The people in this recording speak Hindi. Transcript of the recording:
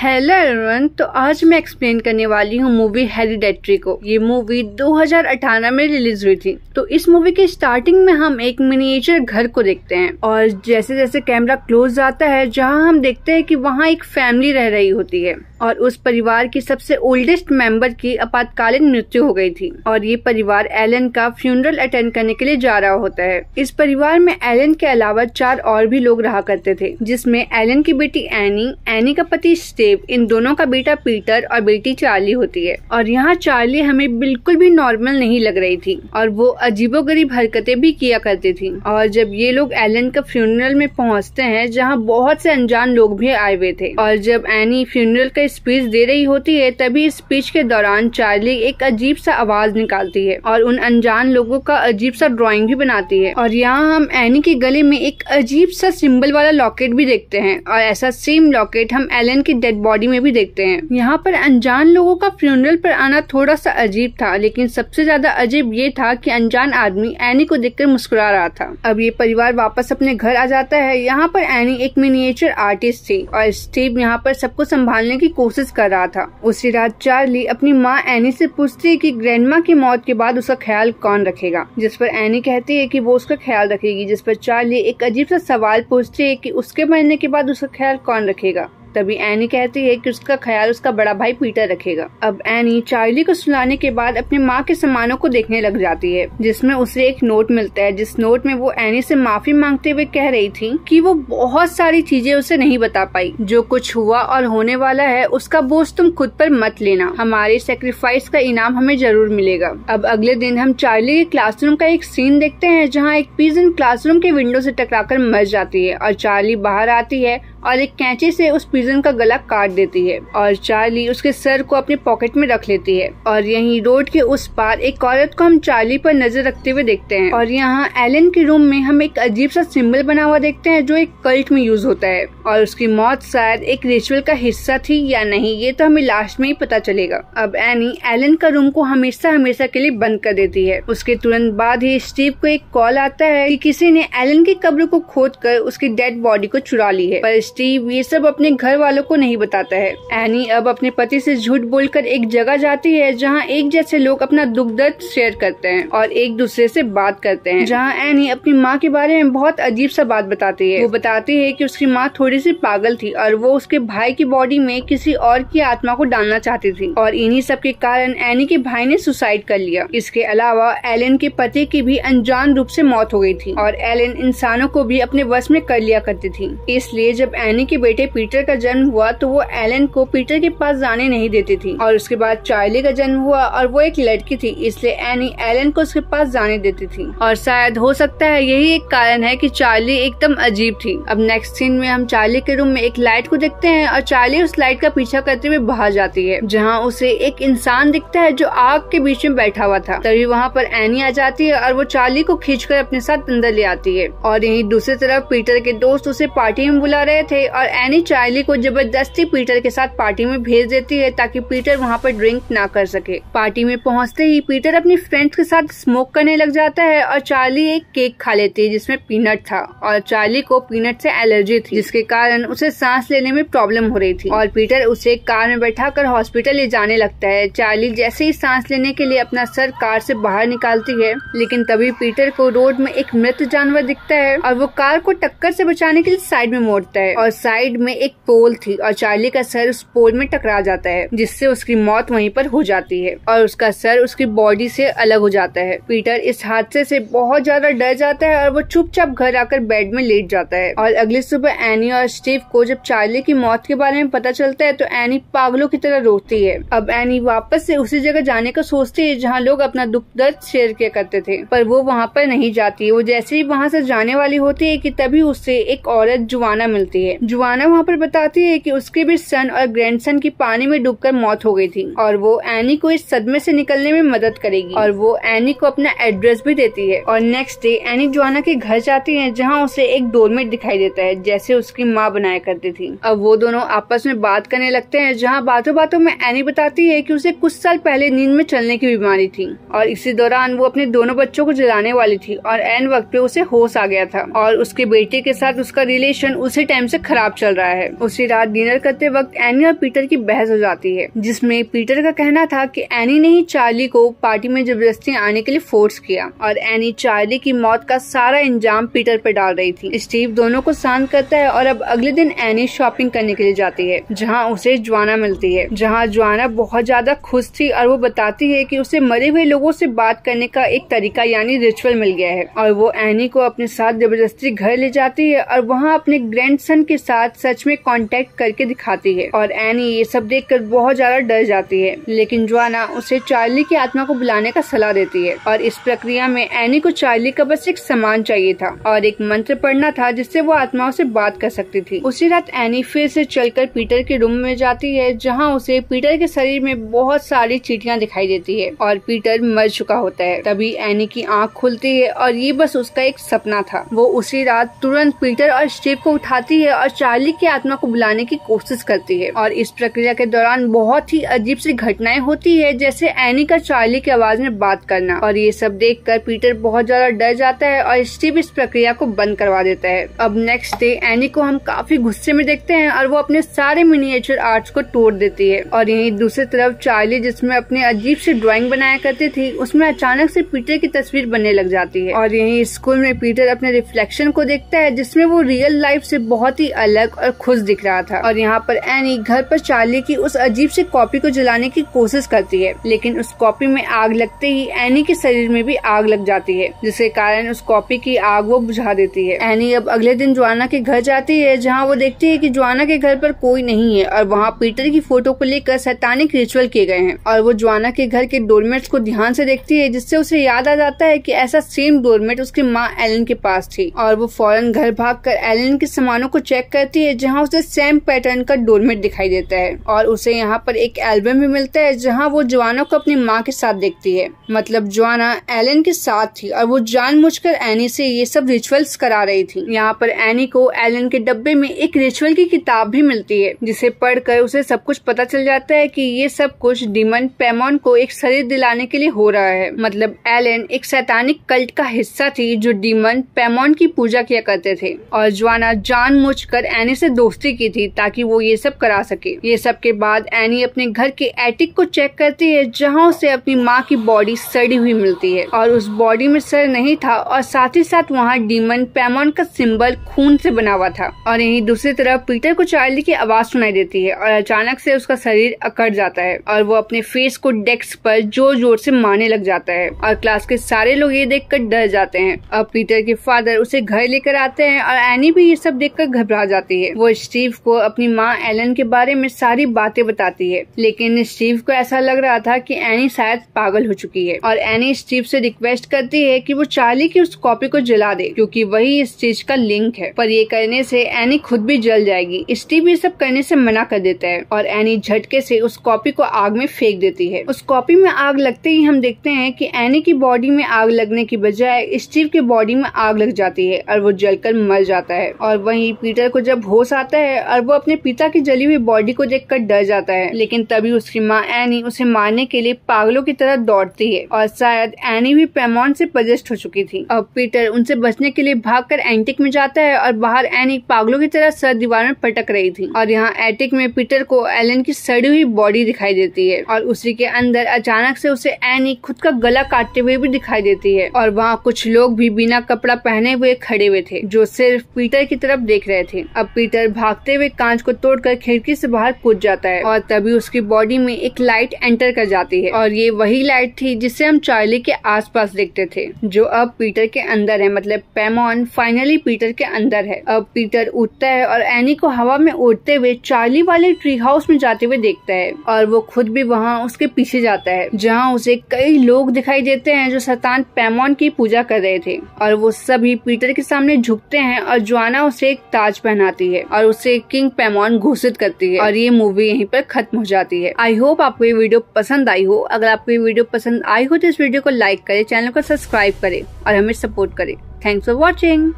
हेलो एवरीवन, तो आज मैं एक्सप्लेन करने वाली हूँ मूवी हेरिडेटरी को। ये मूवी 2018 में रिलीज हुई थी। तो इस मूवी के स्टार्टिंग में हम एक मिनिएचर घर को देखते हैं और जैसे जैसे कैमरा क्लोज आता है जहाँ हम देखते हैं कि वहाँ एक फैमिली रह रही होती है और उस परिवार की सबसे ओल्डेस्ट मेंबर की आपातकालीन मृत्यु हो गई थी और ये परिवार एलन का फ्यूनरल अटेंड करने के लिए जा रहा होता है। इस परिवार में एलन के अलावा 4 और भी लोग रहा करते थे, जिसमें एलन की बेटी एनी का पति स्टीव, इन दोनों का बेटा पीटर और बेटी चार्ली होती है। और यहाँ चार्ली हमें बिल्कुल भी नॉर्मल नहीं लग रही थी और वो अजीबोगरीब हरकतें भी किया करती थी। और जब ये लोग एलन का फ्यूनरल में पहुँचते हैं जहाँ बहुत से अनजान लोग भी आए हुए थे और जब एनी फ्यूनरल का स्पीच दे रही होती है तभी स्पीच के दौरान चार्ली एक अजीब सा आवाज निकालती है और उन अनजान लोगों का अजीब सा ड्राइंग भी बनाती है। और यहाँ हम एनी के गले में एक अजीब सा सिंबल वाला लॉकेट भी देखते हैं और ऐसा सेम लॉकेट हम एलन की डेड बॉडी में भी देखते हैं। यहाँ पर अनजान लोगों का फ्यूनरल पर आना थोड़ा सा अजीब था, लेकिन सबसे ज्यादा अजीब ये था कि अनजान आदमी एनी को देखकर मुस्कुरा रहा था। अब ये परिवार वापस अपने घर आ जाता है। यहाँ पर एनी एक मिनिएचर आर्टिस्ट थी और स्टीव यहाँ पर सबको संभालने की कोशिश कर रहा था। उसी रात चार्ली अपनी माँ एनी से पूछती है कि ग्रैंडमा की मौत के बाद उसका ख्याल कौन रखेगा, जिस पर एनी कहती है कि वो उसका ख्याल रखेगी, जिस पर चार्ली एक अजीब सा सवाल पूछती है कि उसके मरने के बाद उसका ख्याल कौन रखेगा। तभी एनी कहती है कि उसका ख्याल उसका बड़ा भाई पीटर रखेगा। अब एनी चार्ली को सुलाने के बाद अपनी माँ के सामानों को देखने लग जाती है, जिसमें उसे एक नोट मिलता है जिस नोट में वो एनी से माफी मांगते हुए कह रही थी कि वो बहुत सारी चीजें उसे नहीं बता पाई। जो कुछ हुआ और होने वाला है उसका बोझ तुम खुद पर मत लेना, हमारे सेक्रीफाइस का इनाम हमें जरूर मिलेगा। अब अगले दिन हम चार्ली के क्लासरूम का एक सीन देखते हैं जहाँ एक पिजन क्लासरूम के विंडो से टकराकर मर जाती है और चार्ली बाहर आती है और एक कैंची से उस पिजन का गला काट देती है और चार्ली उसके सर को अपने पॉकेट में रख लेती है। और यहीं रोड के उस पार एक औरत को हम चार्ली पर नजर रखते हुए देखते हैं और यहाँ एलन के रूम में हम एक अजीब सा सिंबल बना हुआ देखते हैं जो एक कल्ट में यूज होता है और उसकी मौत शायद एक रिचुअल का हिस्सा थी या नहीं, ये तो हमें लास्ट में ही पता चलेगा। अब एनी एलन का रूम को हमेशा हमेशा के लिए बंद कर देती है। उसके तुरंत बाद ही स्टीव को एक कॉल आता है कि किसी ने एलन की कब्र को खोदकर उसकी डेड बॉडी को चुरा ली है, पर स्टीव ये सब अपने घर वालों को नहीं बताता है। एनी अब अपने पति से झूठ बोलकर एक जगह जाती है जहाँ एक जैसे लोग अपना दुख दर्द शेयर करते हैं और एक दूसरे से बात करते हैं। जहाँ एनी अपनी माँ के बारे में बहुत अजीब सा बात बताती है। वो बताती है कि उसकी माँ थोड़ी सी पागल थी और वो उसके भाई की बॉडी में किसी और की आत्मा को डालना चाहती थी और इन्हीं सब के कारण एनी के भाई ने सुसाइड कर लिया। इसके अलावा एलन के पति की भी अनजान रूप से मौत हो गई थी और एलन इंसानों को भी अपने वश में कर लिया करती थी। इसलिए जब एनी के बेटे पीटर का जन्म हुआ तो वो एलन को पीटर के पास जाने नहीं देती थी और उसके बाद चार्ली का जन्म हुआ और वो एक लड़की थी, इसलिए एनी एलन को उसके पास जाने देती थी और शायद हो सकता है यही एक कारण है कि चार्ली एकदम अजीब थी। अब नेक्स्ट सीन में हम चार्ली के रूम में एक लाइट को देखते हैं और चार्ली उस लाइट का पीछा करते हुए बाहर जाती है जहाँ उसे एक इंसान दिखता है जो आग के बीच में बैठा हुआ था। तभी वहाँ पर एनी आ जाती है और वो चार्ली को खींचकर अपने साथ अंदर ले आती है। और यहीं दूसरी तरफ पीटर के दोस्त उसे पार्टी में बुला रहे थे और एनी चार्ली को जबरदस्ती पीटर के साथ पार्टी में भेज देती है ताकि पीटर वहाँ पर ड्रिंक ना कर सके। पार्टी में पहुँचते ही पीटर अपनी फ्रेंड्स के साथ स्मोक करने लग जाता है और चार्ली एक केक खा लेती है जिसमें पीनट था और चार्ली को पीनट से एलर्जी थी जिसके कारण उसे सांस लेने में प्रॉब्लम हो रही थी और पीटर उसे कार में बैठाकर हॉस्पिटल ले जाने लगता है। चार्ली जैसे ही सांस लेने के लिए अपना सर कार से बाहर निकालती है, लेकिन तभी पीटर को रोड में एक मृत जानवर दिखता है और वो कार को टक्कर से बचाने के लिए साइड में मोड़ता है और साइड में एक पोल थी और चार्ली का सर उस पोल में टकरा जाता है जिससे उसकी मौत वहीं पर हो जाती है और उसका सर उसकी बॉडी से अलग हो जाता है। पीटर इस हादसे से बहुत ज्यादा डर जाता है और वो चुपचाप घर आकर बेड में लेट जाता है। और अगली सुबह एनी और स्टीव को जब चार्ली की मौत के बारे में पता चलता है तो एनी पागलों की तरह रोती है। अब एनी वापस से उसी जगह जाने का सोचती है जहाँ लोग अपना दुख दर्द शेयर किया करते थे, पर वो वहाँ पर नहीं जाती। वो जैसे ही वहाँ से जाने वाली होती है कि तभी उससे एक औरत जुवाना मिलती है। जुवाना वहाँ पर बताती है कि उसके भी सन और ग्रैंडसन की पानी में डूबकर मौत हो गई थी और वो एनी को इस सदमे से निकलने में मदद करेगी और वो एनी को अपना एड्रेस भी देती है। और नेक्स्ट डे एनी जुआना के घर जाती है जहाँ उसे एक डोरमेट दिखाई देता है जैसे उसकी माँ बनाया करती थी। अब वो दोनों आपस में बात करने लगते हैं जहाँ बातों बातों में एनी बताती है कि उसे कुछ साल पहले नींद में चलने की बीमारी थी और इसी दौरान वो अपने दोनों बच्चों को जलाने वाली थी और एन वक्त पे उसे होश आ गया था और उसके बेटे के साथ उसका रिलेशन उसी टाइम से खराब चल रहा है। उसी रात डिनर करते वक्त एनी और पीटर की बहस हो जाती है, जिसमें पीटर का कहना था कि एनी ने ही चार्ली को पार्टी में जबरदस्ती आने के लिए फोर्स किया और एनी चार्ली की मौत का सारा इंजाम पीटर पर डाल रही थी। स्टीव दोनों को शांत करता है और अब अगले दिन एनी शॉपिंग करने के लिए जाती है, जहाँ उसे जोआना मिलती है। जहाँ जोआना बहुत ज्यादा खुश थी और वो बताती है कि उसे मरे हुए लोगों से बात करने का एक तरीका यानी रिचुअल मिल गया है और वो एनी को अपने साथ जबरदस्ती घर ले जाती है और वहाँ अपने ग्रैंडसन के साथ सच में कांटेक्ट करके दिखाती है और एनी ये सब देखकर बहुत ज्यादा डर जाती है। लेकिन जोआना उसे चार्ली की आत्मा को बुलाने का सलाह देती है और इस प्रक्रिया में एनी को चार्ली का बस एक सामान चाहिए था और एक मंत्र पढ़ना था जिससे वो आत्माओं से बात कर सकती थी। उसी रात एनी फिर से चलकर पीटर के रूम में जाती है, जहाँ उसे पीटर के शरीर में बहुत सारी चींटियां दिखाई देती है और पीटर मर चुका होता है। तभी एनी की आंख खुलती है और ये बस उसका एक सपना था। वो उसी रात तुरंत पीटर और स्टीव को उठाती है और चार्ली की आत्मा को बुलाने की कोशिश करती है और इस प्रक्रिया के दौरान बहुत ही अजीब सी घटनाएं होती है, जैसे एनी का चार्ली की आवाज में बात करना और ये सब देखकर पीटर बहुत ज्यादा डर जाता है और स्टीव इस प्रक्रिया को बंद करवा देता है। अब नेक्स्ट डे एनी को हम काफी गुस्से में देखते हैं और वो अपने सारे मिनिएचर आर्ट्स को तोड़ देती है और यहीं दूसरी तरफ चार्ली जिसमें अपने अजीब सी ड्राइंग बनाया करती थी, उसमें अचानक से पीटर की तस्वीर बनने लग जाती है और यहीं स्कूल में पीटर अपने रिफ्लेक्शन को देखता है, जिसमें वो रियल लाइफ से बहुत ही अलग और खुश दिख रहा था। और यहाँ पर एनी घर पर चार्ली की उस अजीब सी कॉपी को जलाने की कोशिश करती है, लेकिन उस कॉपी में आग लगते ही एनी के शरीर में भी आग लग जाती है, जिसके कारण उस कॉपी की आग वो बुझा देती है। एनी अब अगले दिन जोआना के घर जाती है, जहाँ वो देखती है कि जोआना के घर पर कोई नहीं है और वहाँ पीटर की फोटो को लेकर सैतानिक रिचुअल किए गए हैं और वो जोआना के घर के डोरमेट्स को ध्यान से देखती है, जिससे उसे याद आ जाता है कि ऐसा सेम डोरमेट उसकी माँ एलन के पास थी और वो फौरन घर भागकर एलन के सामानों को चेक करती है, जहाँ उसे सेम पैटर्न का डोरमेट दिखाई देता है और उसे यहाँ पर एक एल्बम भी मिलता है, जहाँ वो जोआना को अपनी माँ के साथ देखती है। मतलब जोआना एलन के साथ थी और वो जानबूझकर एनी से ये सब रिचुअल्स करा रही थी। यहाँ पर एनी को एलन के डब्बे में एक रिचुअल की किताब भी मिलती है, जिसे पढ़कर उसे सब कुछ पता चल जाता है कि ये सब कुछ डीमन पैमॉन को एक शरीर दिलाने के लिए हो रहा है। मतलब एलन एक शैतानिक कल्ट का हिस्सा थी जो डीमन पैमॉन की पूजा किया करते थे और जोआना जानबूझकर एनी से दोस्ती की थी ताकि वो ये सब करा सके। ये सब के बाद एनी अपने घर के एटिक को चेक करती है, जहाँ उसे अपनी माँ की बॉडी सड़ी हुई मिलती है और उस बॉडी में सर नहीं था और साथ ही साथ वहाँ डीमन पैमॉन का सिंबल खून से बना हुआ था। और यहीं दूसरी तरफ पीटर को चार्ली की आवाज सुनाई देती है और अचानक से उसका शरीर अकड़ जाता है और वो अपने फेस को डेस्क पर जोर जोर से मारने लग जाता है और क्लास के सारे लोग ये देखकर डर जाते हैं। अब पीटर के फादर उसे घर लेकर आते हैं और एनी भी ये सब देखकर घबरा जाती है। वो स्टीव को अपनी माँ एलन के बारे में सारी बातें बताती है, लेकिन स्टीव को ऐसा लग रहा था कि एनी शायद पागल हो चुकी है और एनी स्टीव से रिक्वेस्ट करती है कि वो चार्ली की उस कॉपी को जला दे, क्योंकि वही इस चीज का लिंक है। पर ये करने से एनी खुद भी जल जाएगी। स्टीव ये सब करने से मना कर देता है और एनी झटके से उस कॉपी को आग में फेंक देती है। उस कॉपी में आग लगते ही हम देखते हैं कि एनी की बॉडी में आग लगने की बजाय स्टीव के बॉडी में आग लग जाती है और वो जलकर मर जाता है। और वहीं पीटर को जब होश आता है और वो अपने पिता की जली हुई बॉडी को देखकर डर जाता है, लेकिन तभी उसकी माँ एनी उसे मारने के लिए पागलों की तरह दौड़ती है और शायद एनी भी पैमॉन से पजेस्ट हो चुकी थी। अब पीटर उनसे बचने के लिए भागकर एंटिक में जाता है और बाहर एनी पागलों की तरह सर दीवार में पटक रही थी और यहाँ एटिक में पीटर को एलन की सड़ी हुई बॉडी दिखाई देती है और उसी के अंदर अचानक से उसे एनी खुद का गला काटते हुए भी दिखाई देती है और वहाँ कुछ लोग भी बिना कपड़ा पहने हुए खड़े हुए थे जो सिर्फ पीटर की तरफ देख रहे थे। अब पीटर भागते हुए कांच को तोड़कर खिड़की से बाहर कूद जाता है और तभी उसकी बॉडी में एक लाइट एंटर कर जाती है और ये वही लाइट थी जिसे हम चार्ली के आसपास देखते थे, जो अब पीटर के अंदर है। मतलब पैमॉन फाइनली पीटर के अंदर है। अब पीटर उठता है और एनी को हवा में उड़ते हुए चार्ली वाले ट्री हाउस में जाते हुए देखता है और वो खुद भी वहाँ उसके पीछे जाता है, जहाँ उसे कई लोग दिखाई देते हैं जो शैतान पैमॉन की पूजा कर रहे थे और वो सभी पीटर के सामने झुकते हैं और जोआना उसे एक ताज पहनाती है और उसे किंग पैमॉन घोषित करती है और ये मूवी यहीं पर खत्म हो जाती है। आई होप आपको ये वीडियो पसंद आई हो। अगर आपको ये वीडियो पसंद आई हो तो इस वीडियो को लाइक करे, चैनल को सब्सक्राइब करे और हमें सपोर्ट करे। Thanks for watching.